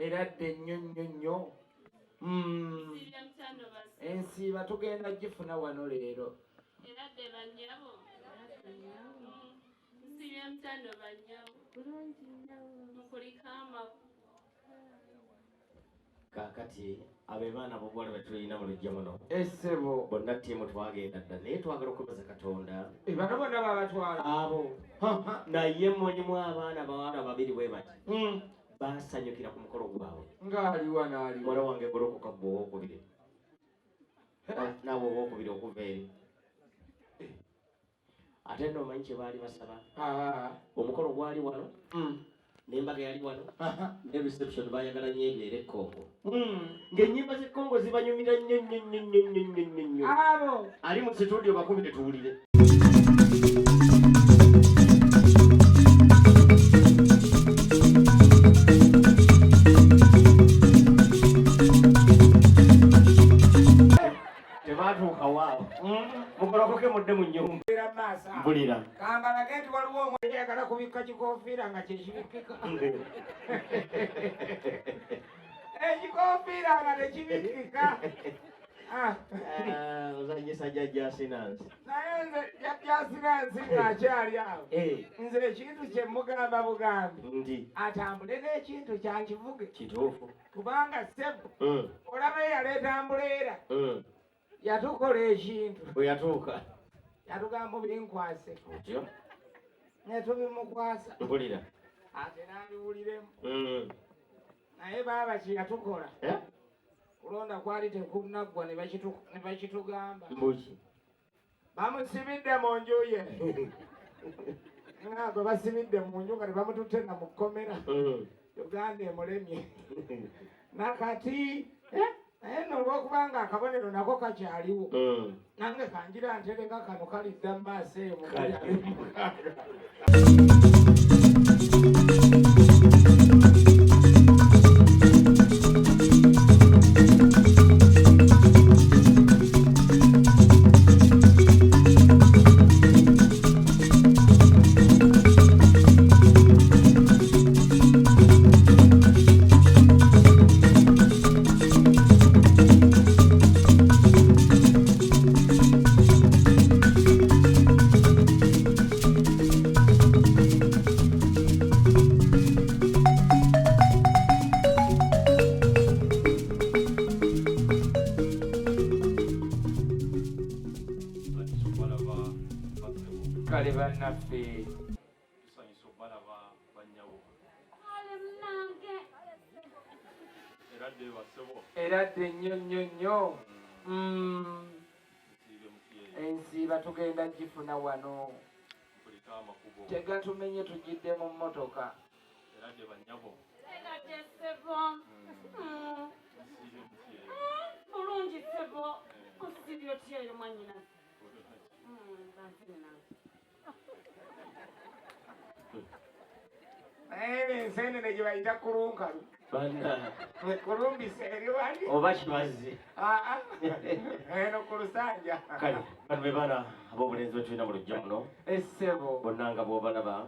Eradde nnyo nnyo nnyo. Ensiiba tugenda gifuna wano leero. Eradde bannyabo. Nsiibye mutano bannyabo. Bulungi nnyo. Mukuliko amaku. Kaakati abo baana b'obuwala be tulina mu luggya muno. Essebo. Bonna ttiimu twagenda dda naye twagala okubaza Katonda. Bano bonna babatwala. Abo. Naye mulimu abaana bawala babiri bwe bati. Baasanyukira ku mukolo gwabwe. Ng'aliwa n'aliwa. Muwala wange golokoka ggwe owookubiri. Naawe owookubiri okuva eri. Ate nno omanyi kye baali basaba? Omukolo gwali wano. N'embaga yali wano. Ne reception baayagala nnyo ebeere Congo. Ng'ennyimba z'Congo zibanyumira nnyo nnyo nnyo nnyo nnyo nnyo nnyo. Abo. Ali mu studio bakubire tuwulire. Tebaatuuka waabo. Mugolokoke mudde mu nnyumba. Mpulira. Kambalage nti waliwo omwana ayagala kubikka kikoofiira nga kyekibikkika. Ekikoofiira nga tekibikkika. Ozanyisa jjajja Sinansi. Naye nze jjajja Sinansi ng'akyali awo. Nze ekintu kye mugamba bugambi. Ndi. Atambule n'ekintu kyankivuge. Kituufu. Kubanga ssebo. Olaba eyaleeta ambuleera. Yatukola ekintu. Bwe yatuuka. Yatugamba binkwase. Otyo. Ne tubimukwasa. Mpulira. Ate n'abiwuliremu. Naye baaba kye yatukola. Kulonda kwali tekunaggwa ne bakitugamba. Mbuki. Bamusibidde mu nju ye. Nga gwe basibidde mu nju nga ne bamututte na mu kkomera. Uganda emulemye. Nakati naye nno olw'okubanga akabonero nako kakyaliwo. Nange kanjira ntereka kano kalidda mu maaso eyo mu kale bannaffe. Eradde nnyo nnyo nnyo. Ensiiba tugenda gifuna wano. Tegatumenye tugidde mu mmotoka. Eradde ssebo. Bulungi ssebo. Osiibye otya eri mwannyinaze? Naye enseenene gye bayita kulunkalu. Banna. Kulumbise eri wali. Oba kibazzi. Eno ku lusanja. Kale, bano be baana ab'obulenzi be tulina mu luggya muno. Essebo. Bonna nga bw'obalaba.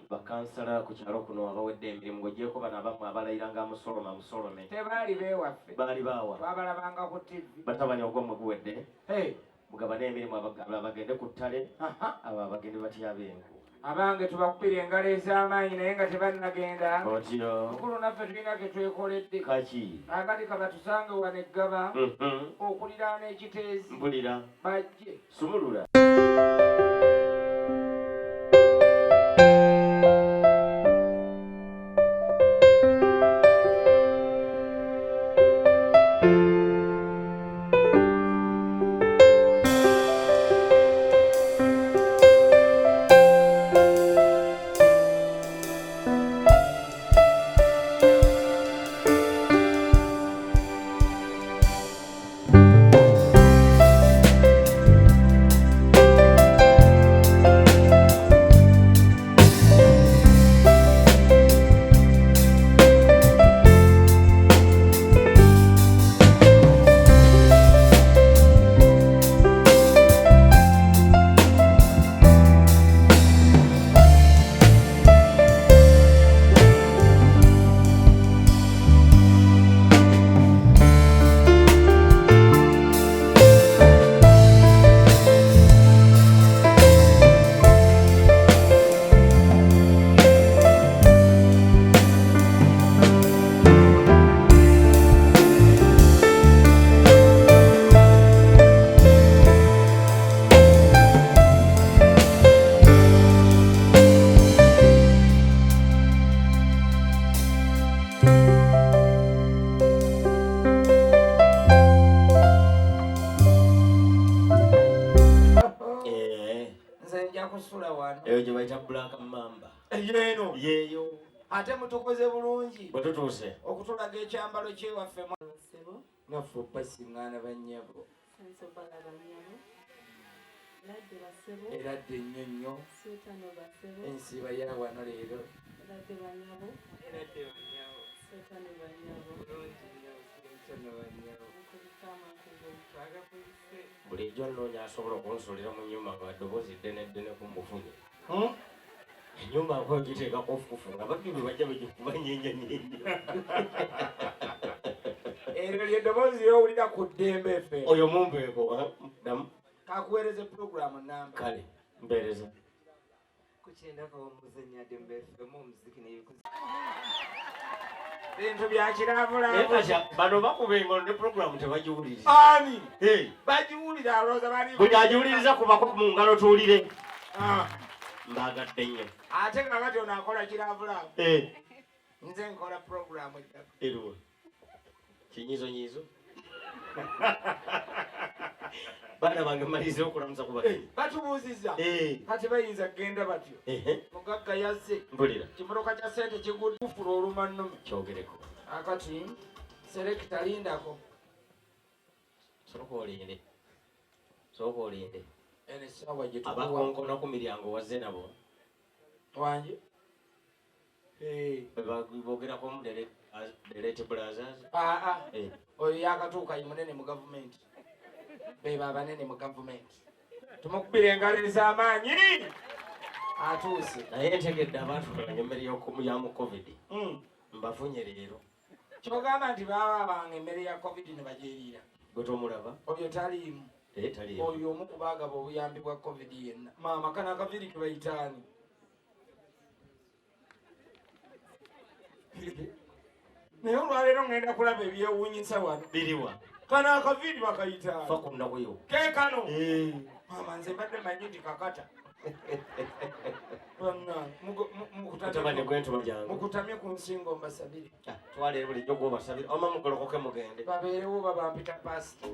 Bakansala ku kyalo kuno abawedde emirimu ng'ogyeko bano abamu abalayira nga musolome. Tebaali beewaffe. Baali baawa. Twabalabanga ku TV. Batabani ogw'omwe guwedde. Mugabane emirimu abagende ku ttale. Abo abagende batya benku. Abange tubakubira engalo ez'amaanyi naye nga tebannagenda. Otyo. Mukulu naffe tulina ke twekoledde. Kaki. Akati kabatusange wano eggaba. Okuliraana ekiteezi. Mpulira. Bajje. Sumulula. wano eyo gye bayita black mamba yeeno yeeyo ate mutukoze bulungi bwe tutuuse okutulaga ekyambalo kyewaffe naffe opasiŋŋaana bannyabo eradde ennyo nnyo ensiba ya wano leero bulijjo nnoonya asobola okunsuulira mu nnyumba nga ddoboozi ddene kumufunye ennyumba nkoyo giteekako ofufu nga babibi bajja begikuba nyenyanyenye eryo lyeddoboozi lyowulira ku ddembe ffe oyo mumbeeko damu kakuweereze puroguramu namba kale mpeereza bintu byakiravulamu bano bakuba engolo ne puroguramu tebagiwuliriza ani bagiwulira alooza bali buli agiwuliriza kubako mu ngalo tuwulire mbagadde nnyo ate nga bati ono akola kiravulamu nze nkola puroguramu eddako eruwa kinyizonyizo baana bange maliriza okulamusa kuba batubuuziza kati bayinza kgenda batyo mugagga yazze mpulira kimuloka kya sente kigudufula olumannume kyogereko akati serekita lindako soka olinde ene sawa gye abakonkona ku miryango wazze nabo wanje bogerako mu delete blazers oyo yakatuuka ye munene mu gavumenti beba abanene mu gavumenti tumukubira engalo ez'amaanyi atuuse naye ntegedde abantu bange emmere yamu covid mbafunye leero kyogamba nti baba bange emmere ya covid ne bagyeriira gwe tomulaba oyo taliimu oyo omu kubaagaba obuyambi bwa covid yenna maama kana akaviri kebayitaani naye olwaleero ngenda kulaba ebyewuunyisa wano biriwa kana akaviri bakayitaani fa ku nnakuyo keekano maama nze mbadde manyi nti kakata mukutamye ku nsingo mbasabire twaleero bulijjo gwobasabire oma mugolokoke mugende babeerewo babampita pasita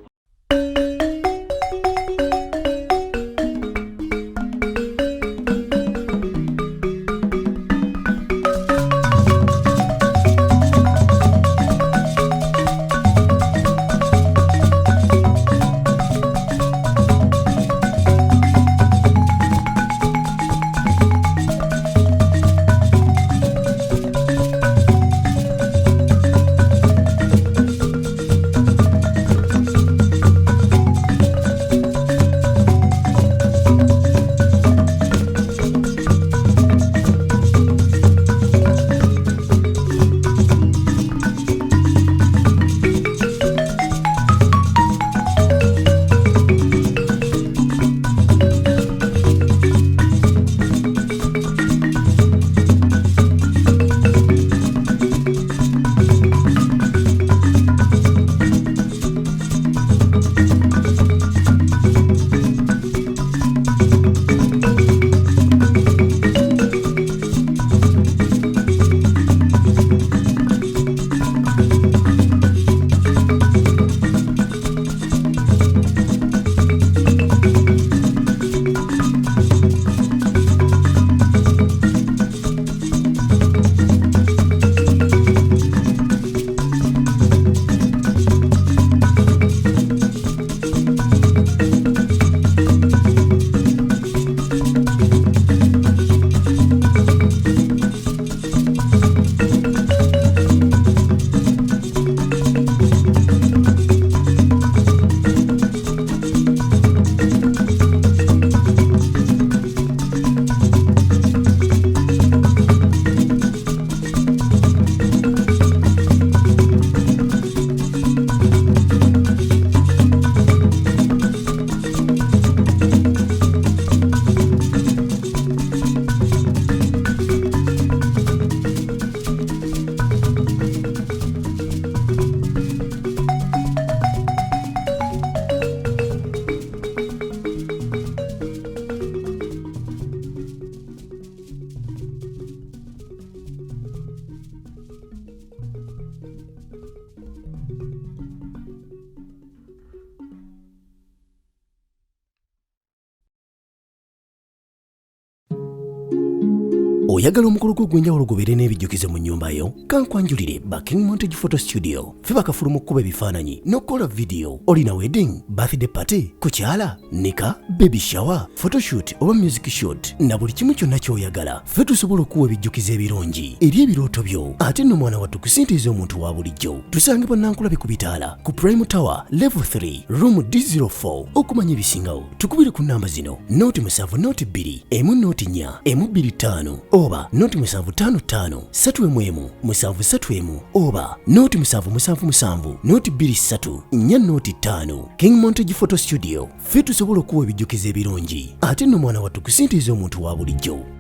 oyagala omukolo gw'ogwenjawulo gubeere n'ebijjukize mu nnyumba yo kankwanjulire King Montage Photo Studio fe bakafulu mu kkuba ebifaananyi n'okukola vidiyo. Olina wedding, birthday party, kukyala, nika, baby shower, photoshoot oba music shoot na buli kimu kyonna ky'oyagala fe tusobola okuwa ebijjukize ebirungi eri ebirooto byo ate nno mwana wattu kusintiiza omuntu wa bulijjo. Tusangibwa Nankulabe ku Bitaala ku Prime Tower Level 3 Room D04. Okumanya ebisingawo tukubire ku namba zino: 0702 104 125 oba 0755 311 731 oba 0777 223 405. King Montage Photo Studio fe tusobola okuwa ebijjukize ebirungi ate nno mwana wattu kusintiiza omuntu wa bulijjo.